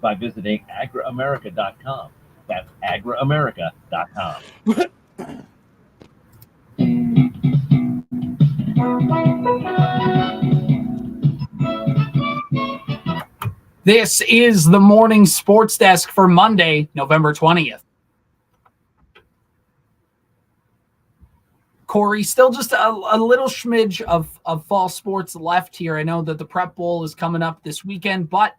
by visiting agraamerica.com. That's agraamerica.com. This is the Morning Sports Desk for Monday, November 20th. Corey, still just a little smidge of fall sports left here. I know that the Prep Bowl is coming up this weekend, but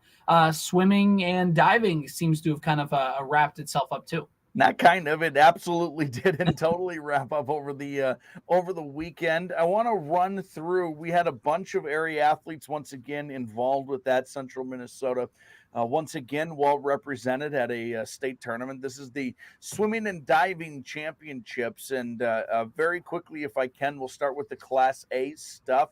swimming and diving seems to have kind of wrapped itself up too. Not kind of, it absolutely did and totally wrap up over the weekend. I want to run through, we had a bunch of area athletes once again involved with that. Central Minnesota, once again, well represented at a state tournament. This is the swimming and diving championships. And very quickly, if I can, we'll start with the Class A stuff.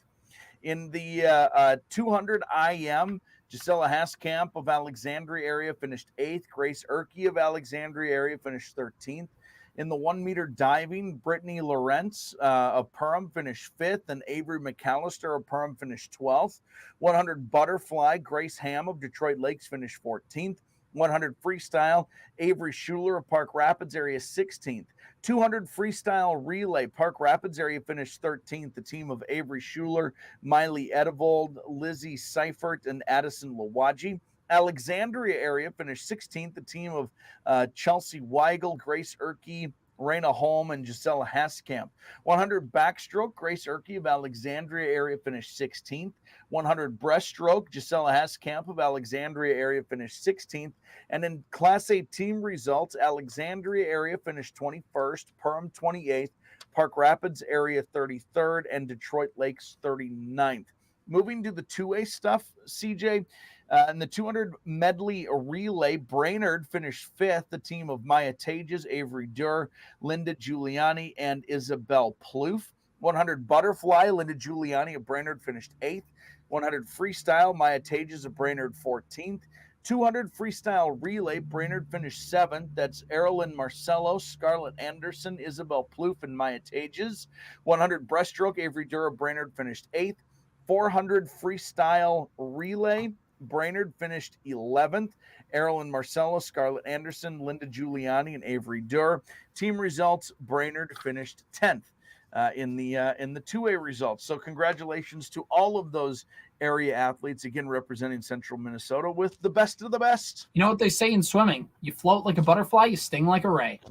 In the 200 IM, Gisela Haskamp of Alexandria area finished 8th. Grace Erkey of Alexandria area finished 13th. In the 1 meter diving, Brittany Lawrence of Perham finished 5th, and Avery McAllister of Perham finished 12th. 100 butterfly, Grace Ham of Detroit Lakes finished 14th. 100 freestyle, Avery Schuler of Park Rapids area 16th. 200 freestyle relay, Park Rapids area finished 13th. The team of Avery Schuler, Miley Edevold, Lizzie Seifert, and Addison Lawaji. Alexandria area finished 16th. The team of Chelsea Weigel, Grace Erkey, Raina Holm, and Gisela Haskamp. 100 backstroke, Grace Erkey of Alexandria area finished 16th. 100 breaststroke, Gisela Haskamp of Alexandria area finished 16th. And in Class A team results, Alexandria area finished 21st, Perham 28th, Park Rapids area 33rd, and Detroit Lakes 39th. Moving to the 2A stuff, CJ, in the 200 medley relay, Brainerd finished 5th. The team of Maya Tages, Avery Durr, Linda Giuliani, and Isabel Plouffe. 100 butterfly, Linda Giuliani of Brainerd finished 8th. 100 freestyle, Maya Tages of Brainerd 14th. 200 freestyle relay, Brainerd finished 7th. That's Erilyn Marcello, Scarlett Anderson, Isabel Plouffe, and Maya Tages. 100 breaststroke, Avery Durr of Brainerd finished 8th. 400 freestyle relay, Brainerd finished 11th. Erilyn Marcello, Scarlett Anderson, Linda Giuliani, and Avery Durr. Team results, Brainerd finished 10th in the 2A results. So congratulations to all of those area athletes, again representing Central Minnesota with the best of the best. You know what they say in swimming? You float like a butterfly, you sting like a ray.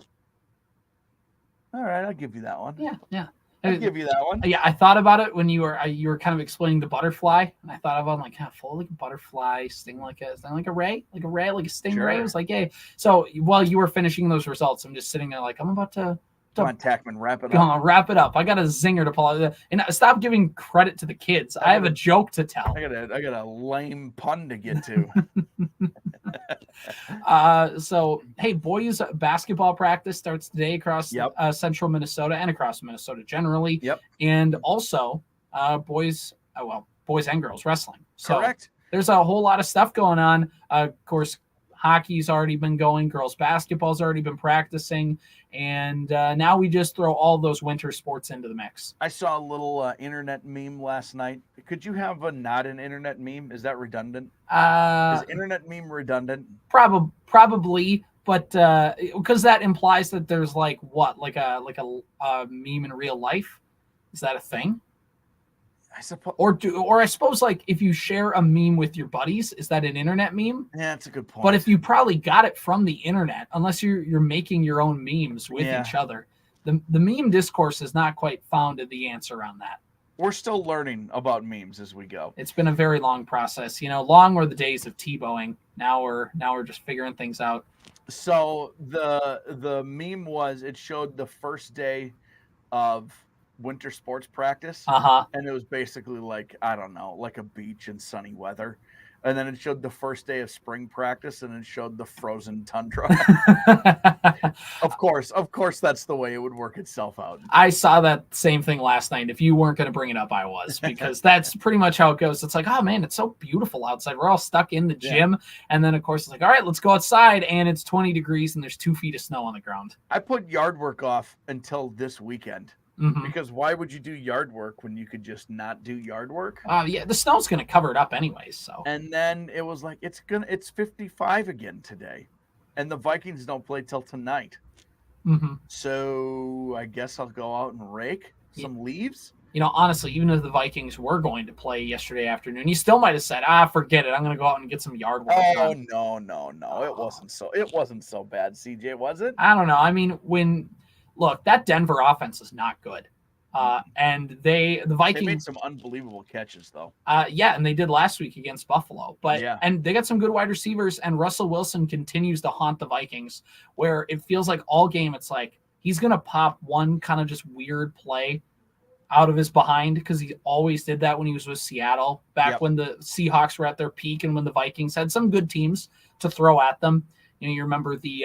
All right, I'll give you that one. Yeah. I'll give you that one. Yeah, I thought about it when you were kind of explaining the butterfly, and I thought about like, float like a butterfly, sting like a ray, like a stingray. Sure. It was like, hey. So while you were finishing those results, I'm just sitting there like, I'm about to. Come on, Tackman, wrap it up. Come on, wrap it up. I got a zinger to pull out. And stop giving credit to the kids. I have a joke to tell. I got a lame pun to get to. So, hey, boys basketball practice starts today across Central Minnesota and across Minnesota generally. Yep. And also boys and girls wrestling. So correct. There's a whole lot of stuff going on. Of course, hockey's already been going. Girls basketball's already been practicing. And now we just throw all those winter sports into the mix. I saw a little internet meme last night. Could you have not an internet meme? Is that redundant? Is internet meme redundant? Probably, but because that implies that there's like a meme in real life. Is that a thing? I suppose, or I suppose like if you share a meme with your buddies, is that an internet meme? Yeah, that's a good point. But if you probably got it from the internet, unless you're making your own memes with each other, the meme discourse has not quite found the answer on that. We're still learning about memes as we go. It's been a very long process. Long were the days of T-bowing. Now we're just figuring things out. So the meme it showed the first day of winter sports practice, and it was basically like, I don't know, like a beach in sunny weather, and then it showed the first day of spring practice, and it showed the frozen tundra. Of course that's the way it would work itself out. I saw that same thing last night. If you weren't going to bring it up, I was, because that's pretty much how it goes. It's like, oh man, it's so beautiful outside, we're all stuck in the gym, and then of course it's like, all right, let's go outside, and it's 20 degrees and there's 2 feet of snow on the ground. I put yard work off until this weekend. Because why would you do yard work when you could just not do yard work? Yeah, the snow's going to cover it up anyways. So. And then it was like it's 55 again today, and the Vikings don't play till tonight. So I guess I'll go out and rake some leaves. Honestly, even if the Vikings were going to play yesterday afternoon, you still might have said, forget it. I'm going to go out and get some yard work done. No. It wasn't so bad, CJ, was it? I don't know. I mean, look, that Denver offense is not good. And the Vikings... They made some unbelievable catches, though. Yeah, and they did last week against Buffalo. And they got some good wide receivers, and Russell Wilson continues to haunt the Vikings, where it feels like all game it's like he's going to pop one kind of just weird play out of his behind, because he always did that when he was with Seattle back when the Seahawks were at their peak and when the Vikings had some good teams to throw at them. You remember the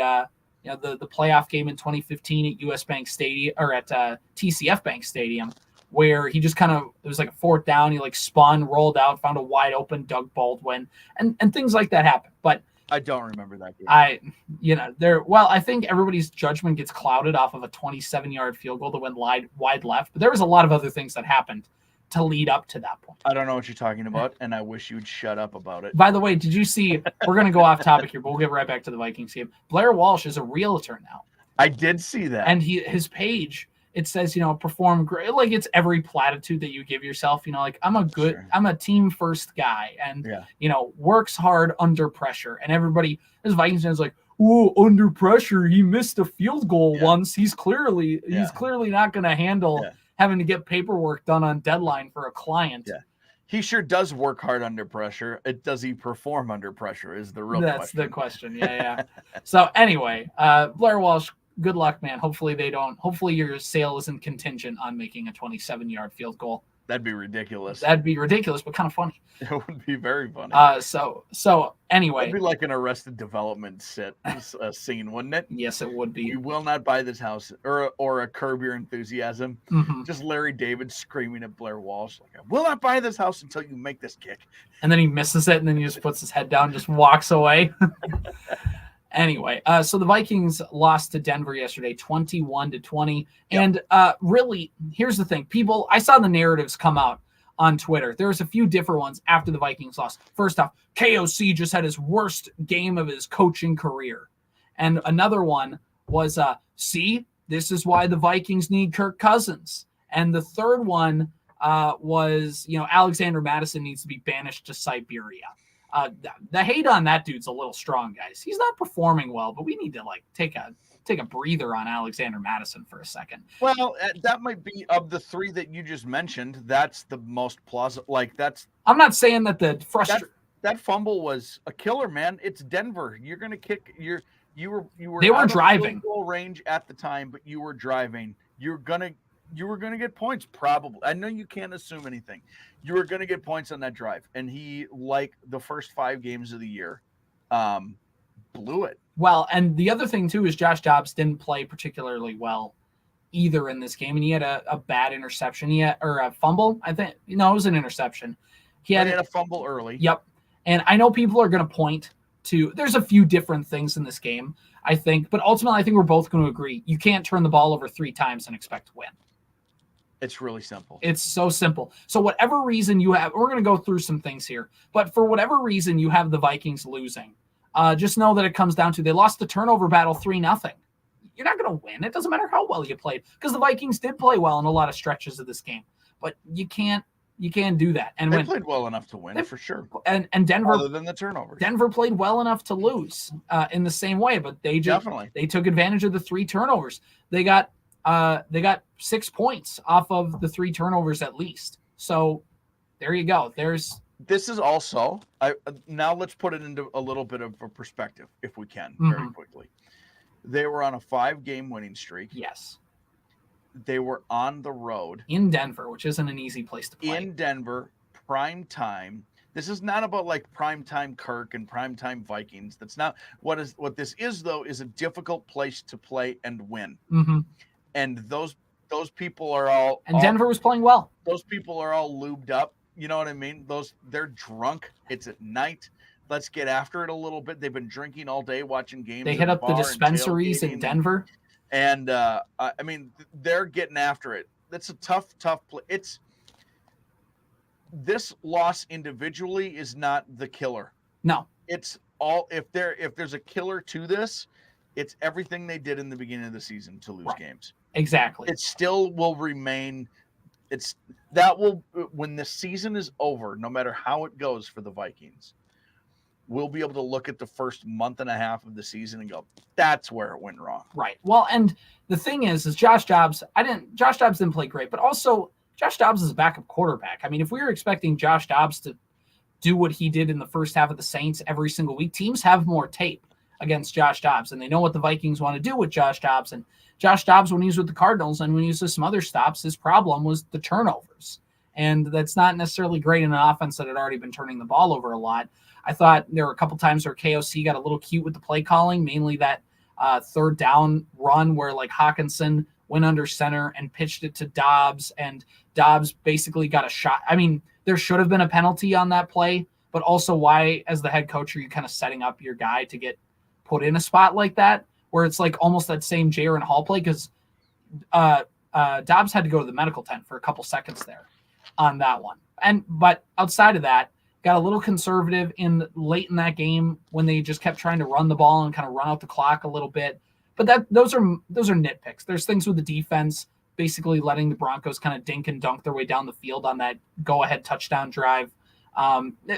playoff game in 2015 at US Bank Stadium, or at TCF Bank Stadium, where he just kind of, it was like a fourth down, he like spun, rolled out, found a wide open Doug Baldwin, and things like that happen. But I don't remember that game. I think everybody's judgment gets clouded off of a 27-yard field goal that went wide left, but there was a lot of other things that happened to lead up to that point. I don't know what you're talking about, and I wish you'd shut up about it. By the way, did you see, we're going to go off topic here, but we'll get right back to the Vikings game. Blair Walsh is a realtor now. I did see that. And his page, it says, perform great. Like, it's every platitude that you give yourself, like, I'm a team first guy, and, works hard under pressure. And everybody, as Vikings fans, like, oh, under pressure, he missed a field goal once. He's clearly not going to handle having to get paperwork done on deadline for a client. Yeah. He sure does work hard under pressure. Does he perform under pressure is the real question. That's the question. Yeah. So anyway, Blair Walsh, good luck, man. Hopefully your sale isn't contingent on making a 27-yard field goal. That'd be ridiculous. But kind of funny. It would be very funny. So anyway. It'd be like an Arrested Development scene, wouldn't it? Yes, it would be. You will not buy this house, or a Curb Your Enthusiasm. Just Larry David screaming at Blair Walsh, like, I will not buy this house until you make this kick. And then he misses it, and then he just puts his head down and just walks away. Anyway, so the Vikings lost to Denver yesterday, 21-20. Yep. And really, here's the thing. I saw the narratives come out on Twitter. There was a few different ones after the Vikings lost. First off, KOC just had his worst game of his coaching career. And another one was, see, this is why the Vikings need Kirk Cousins. And the third one was, Alexander Madison needs to be banished to Siberia. The hate on that dude's a little strong, guys. He's not performing well, but we need to take a breather on Alexander Madison for a second. Well, that might be, of the three that you just mentioned, that's the most plausible. I'm not saying that that fumble was a killer, man. It's Denver. You're gonna kick. You were. They were driving field goal range at the time, but you were driving. You were gonna get points, probably. I know you can't assume anything. You were gonna get points on that drive, and he, like the first 5 games of the year, blew it. Well, and the other thing too is Josh Dobbs didn't play particularly well either in this game, and he had a bad interception. Or a fumble. I think it was an interception. He had a fumble early. Yep. And I know people are going to point to. There's a few different things in this game, I think, but ultimately, I think we're both going to agree you can't turn the ball over 3 times and expect to win. It's really simple. It's so simple. So whatever reason you have, we're going to go through some things here, but for whatever reason you have the Vikings losing, just know that it comes down to they lost the turnover battle 3-0. You're not going to win. It doesn't matter how well you played, because the Vikings did play well in a lot of stretches of this game, but you can't do that. And they played well enough to win, for sure. And Denver, other than the turnovers, Denver played well enough to lose in the same way, but they took advantage of the 3 turnovers. They got 6 points off of the 3 turnovers at least. So there you go. This is also, now let's put it into a little bit of a perspective, if we can, very quickly. They were on a 5-game winning streak. Yes. They were on the road. In Denver, which isn't an easy place to play. In Denver, prime time. This is not about like primetime Kirk and primetime Vikings. That's not what this is, though, is a difficult place to play and win. And those people are all. And Denver was playing well. Those people are all lubed up. You know what I mean? They're drunk. It's at night. Let's get after it a little bit. They've been drinking all day, watching games. They hit up the dispensaries in Denver. And I mean, they're getting after it. that's a tough play. This loss individually is not the killer. No. It's all if there's a killer to this, it's everything they did in the beginning of the season to lose games. Exactly. It still will remain. When the season is over, no matter how it goes for the Vikings, we'll be able to look at the first month and a half of the season and go, that's where it went wrong. Right. Well, and the thing is Josh Dobbs didn't play great, but also Josh Dobbs is a backup quarterback. I mean, if we were expecting Josh Dobbs to do what he did in the first half of the Saints every single week, teams have more tape against Josh Dobbs, and they know what the Vikings want to do with Josh Dobbs. And Josh Dobbs, when he was with the Cardinals and when he was with some other stops, his problem was the turnovers. And that's not necessarily great in an offense that had already been turning the ball over a lot. I thought there were a couple times where KOC got a little cute with the play calling, mainly that third down run where like Hawkinson went under center and pitched it to Dobbs, and Dobbs basically got a shot. I mean, there should have been a penalty on that play, but also why, as the head coach, are you kind of setting up your guy to get put in a spot like that, where it's like almost that same Jaron Hall play? Because Dobbs had to go to the medical tent for a couple seconds there on that one. But outside of that, got a little conservative late in that game when they just kept trying to run the ball and kind of run out the clock a little bit. But those are nitpicks. There's things with the defense, basically letting the Broncos kind of dink and dunk their way down the field on that go-ahead touchdown drive.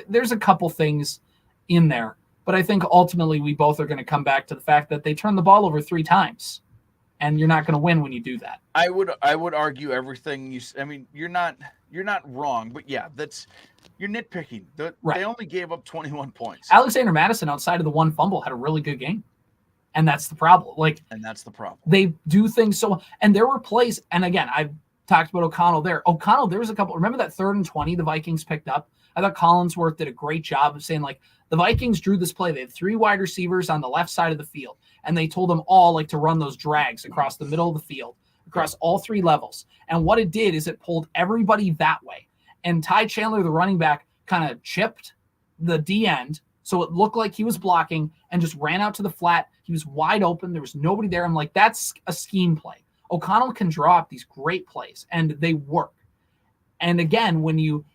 There's a couple things in there, but I think ultimately we both are going to come back to the fact that they turned the ball over 3 times, and you're not going to win when you do that. I would argue everything you're not wrong, but yeah, you're nitpicking. They only gave up 21 points. Alexander Mattison, outside of the one fumble, had a really good game. And that's the problem. They do things so, and there were plays. And again, I've talked about O'Connell there. There was a couple. Remember that 3rd and 20 the Vikings picked up? I thought Collinsworth did a great job of saying, like, the Vikings drew this play. They had 3 wide receivers on the left side of the field, and they told them all like to run those drags across the middle of the field, across all 3 levels. And what it did is it pulled everybody that way. And Ty Chandler, the running back, kind of chipped the D end, so it looked like he was blocking and just ran out to the flat. He was wide open. There was nobody there. I'm like, that's a scheme play. O'Connell can draw up these great plays, and they work. And again,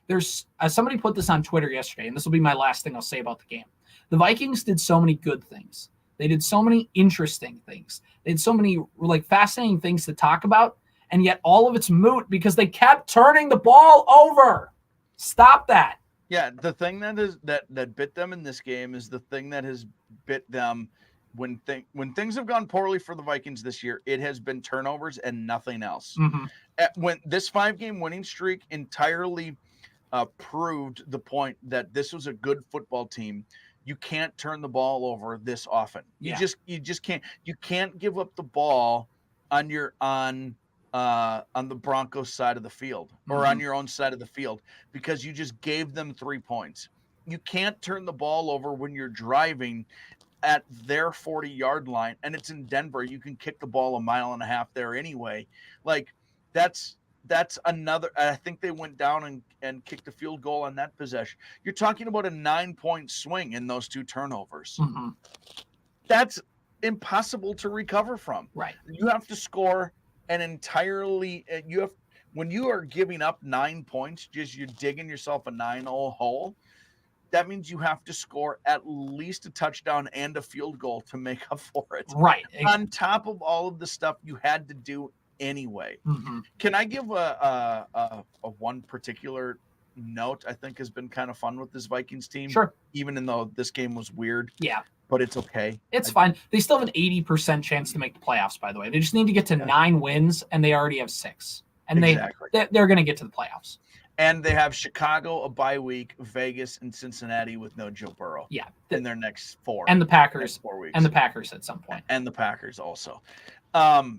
there's somebody put this on Twitter yesterday, and this will be my last thing I'll say about the game. The Vikings did so many good things. They did so many interesting things. They did so many like fascinating things to talk about, and yet all of it's moot because they kept turning the ball over. Stop that. Yeah, the thing that bit them in this game is the thing that has bit them when things have gone poorly for the Vikings this year. It has been turnovers and nothing else. Mm-hmm. When this 5-game winning streak entirely proved the point that this was a good football team, you can't turn the ball over this often. Yeah. You just can't. You can't give up the ball on the Broncos side of the field or on your own side of the field because you just gave them 3 points. You can't turn the ball over when you're driving at their 40-yard line and it's in Denver. You can kick the ball 1.5 miles there anyway. Like that's another. I think they went down and kicked a field goal on that possession. You're talking about a 9-point swing in those 2 turnovers. Mm-hmm. That's impossible to recover from. Right. You have to score when you are giving up 9 points, you're digging yourself a 9-hole hole. That means you have to score at least a touchdown and a field goal to make up for it. Right. On top of all of the stuff you had to do anyway. Mm-hmm. Can I give a one particular note I think has been kind of fun with this Vikings team? Sure. Even though this game was weird. Yeah. But it's okay. It's fine. They still have an 80% chance to make the playoffs, by the way. They just need to get to 9 wins, and they already have 6. And they're going to get to the playoffs. And they have Chicago, a bye week, Vegas, and Cincinnati with no Joe Burrow. Yeah. In their next 4. And the Packers. 4 weeks. And the Packers at some point. And the Packers also. I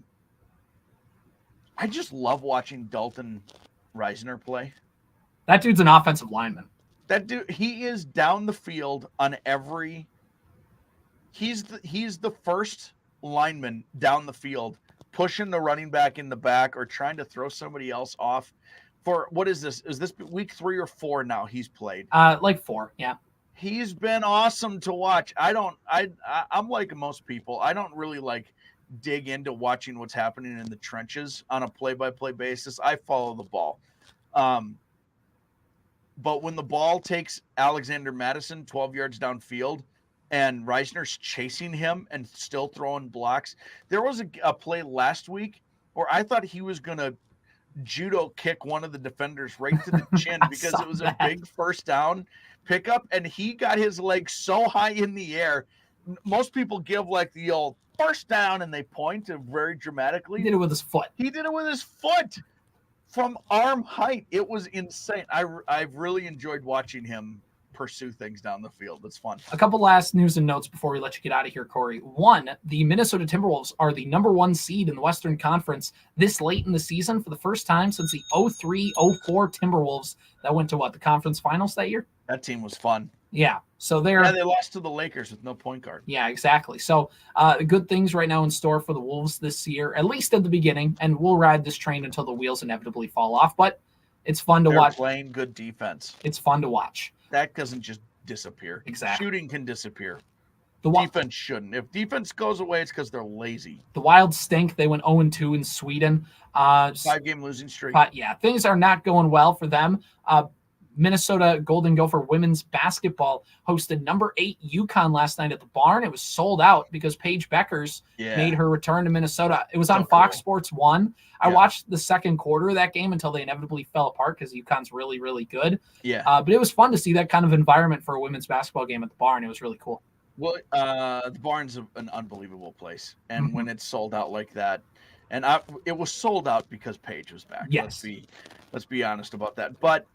just love watching Dalton Reisner play. That dude's an offensive lineman. That dude, he is down the field on every... He's the first lineman down the field, pushing the running back in the back or trying to throw somebody else off. For what is this? Is this week 3 or 4 now he's played? Like 4, yeah. He's been awesome to watch. I'm like most people. I don't really like dig into watching what's happening in the trenches on a play-by-play basis. I follow the ball. But when the ball takes Alexander Madison 12 yards downfield and Reisner's chasing him and still throwing blocks, there was a play last week where I thought he was going to judo kick one of the defenders right to the chin because it was a big first down pickup, and he got his leg so high in the air. Most people give like the old first down and they point very dramatically. He did it with his foot. He did it with his foot from arm height. It was insane. I've really enjoyed watching him pursue things down the field. It's fun. A couple last news and notes before we let you get out of here, Corey. One, the Minnesota Timberwolves are the number 1 seed in the Western Conference this late in the season for the first time since the 03-04 Timberwolves that went to the conference finals that year. That team was fun. Yeah. So they lost to the Lakers with no point guard. Yeah, exactly. So good things right now in store for the Wolves this year, at least at the beginning, and we'll ride this train until the wheels inevitably fall off. But it's fun to watch. Playing good defense. It's fun to watch. That doesn't just disappear. Exactly. Shooting can disappear. The defense shouldn't. If defense goes away, it's because they're lazy. The Wild stink. They went 0-2 in Sweden. 5-game losing streak. But yeah, things are not going well for them. Minnesota Golden Gopher women's basketball hosted number 8 UConn last night at the Barn. It was sold out because Paige Bueckers made her return to Minnesota. It was on Fox Sports 1. I watched the second quarter of that game until they inevitably fell apart because UConn's really, really good. Yeah. But it was fun to see that kind of environment for a women's basketball game at the Barn. It was really cool. Well, the Barn's an unbelievable place. And when it's sold out like that, and it was sold out because Paige was back. Yes. Let's be honest about that. But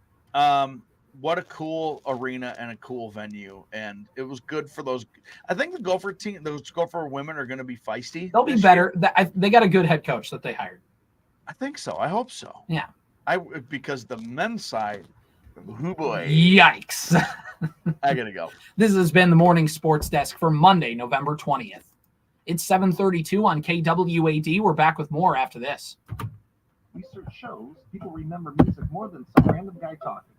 what a cool arena and a cool venue, and it was good for those. I think the Gopher team, those Gopher women, are going to be feisty. They'll be better. They got a good head coach that they hired. I think so. I hope so. Yeah. Because the men's side, oh boy, yikes! I gotta go. This has been the Morning Sports Desk for Monday, November 20th. It's 7:32 on KWAD. We're back with more after this. Research shows people remember music more than some random guy talking.